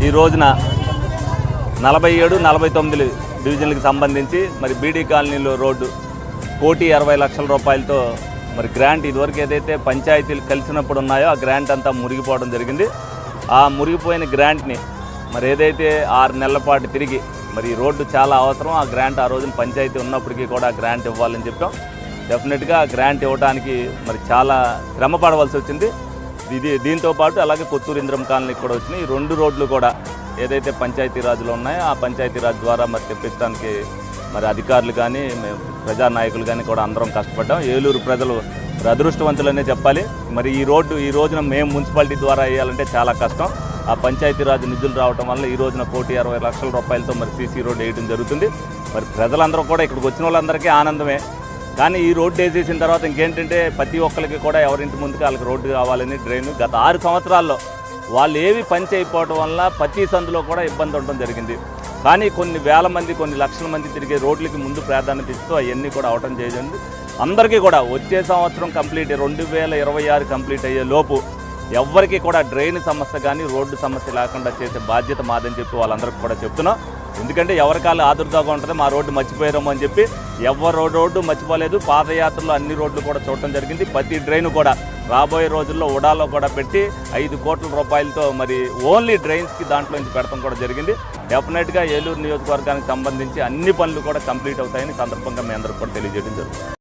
ఈ రోజున 47, 49 డివిజన్లకు సంబంధించి మరి బీడీ కాలనీలో రోడ్డు 1,60,00,000 రూపాయలతో మరి గ్రాంట్ ఇదివరకు ఏదైతే పంచాయతీలు కలిసినప్పుడు ఉన్నాయో ఆ గ్రాంట్ అంతా మురిగిపోవడం జరిగింది. ఆ మురిగిపోయిన గ్రాంట్ని మరి ఏదైతే 6 నెలల పాటు తిరిగి మరి ఈ రోడ్డు చాలా అవసరం, ఆ గ్రాంట్ ఆ రోజున పంచాయతీ ఉన్నప్పటికీ కూడా గ్రాంట్ ఇవ్వాలని చెప్పాం. డెఫినెట్గా గ్రాంట్ ఇవ్వడానికి మరి చాలా శ్రమ పడవలసి వచ్చింది. దీంతో పాటు అలాగే కొత్తూరు ఇంద్రం కాలనీకి కూడా వచ్చినాయి. ఈ 2 రోడ్లు కూడా ఏదైతే పంచాయతీరాజ్లో ఉన్నాయో ఆ పంచాయతీరాజ్ ద్వారా మరి తెప్పించడానికి మరి అధికారులు కానీ ప్రజానాయకులు కానీ కూడా అందరం కష్టపడ్డాం. ఏలూరు ప్రజలు అదృష్టవంతులనే చెప్పాలి. మరి ఈ రోజున మేము మున్సిపాలిటీ ద్వారా వేయాలంటే చాలా కష్టం. ఆ పంచాయతీరాజ్ నిధులు రావడం వల్ల ఈ రోజున 1,60,00,000 రూపాయలతో మరి సీసీ రోడ్డు వేయడం జరుగుతుంది. మరి ప్రజలందరూ కూడా ఇక్కడికి వచ్చిన వాళ్ళందరికీ ఆనందమే. కానీ ఈ రోడ్డు వేసేసిన తర్వాత ఇంకేంటంటే ప్రతి ఒక్కరికి కూడా ఎవరింటి ముందుకు వాళ్ళకి రోడ్డు కావాలని డ్రైన్ గత 6 సంవత్సరాల్లో వాళ్ళు ఏవి పని చేయకపోవడం వల్ల ప్రతి సందులో కూడా ఇబ్బంది ఉండడం జరిగింది. కానీ కొన్ని వేల మంది, కొన్ని లక్షల మంది తిరిగే రోడ్లకి ముందు ప్రాధాన్యత ఇస్తూ అవన్నీ కూడా అవటం జరిగింది. అందరికీ కూడా వచ్చే సంవత్సరం కంప్లీట్ 2026 కంప్లీట్ అయ్యే లోపు ఎవ్వరికి కూడా డ్రైన్ సమస్య కానీ రోడ్డు సమస్య లేకుండా చేసే బాధ్యత మాదని చెప్పి వాళ్ళందరికీ కూడా చెప్తున్నాం. ఎందుకంటే ఎవరికాలు ఆదుర్దాగా ఉంటుంది మా రోడ్డు మర్చిపోయారేమో అని చెప్పి ఎవరు రోడ్డు మర్చిపోలేదు. పాదయాత్రలో అన్ని రోడ్లు కూడా చూడటం జరిగింది. ప్రతి డ్రైన్ కూడా రాబోయే రోజుల్లో ఉడాలో కూడా పెట్టి 5 కోట్ల రూపాయలతో మరి ఓన్లీ డ్రైన్స్కి దాంట్లో నుంచి పెడతాం కూడా జరిగింది. డెఫినెట్గా ఏలూరు నియోజకవర్గానికి సంబంధించి అన్ని పనులు కూడా కంప్లీట్ అవుతాయని సందర్భంగా మీ అందరికీ కూడా తెలియజేయడం జరుగుతుంది.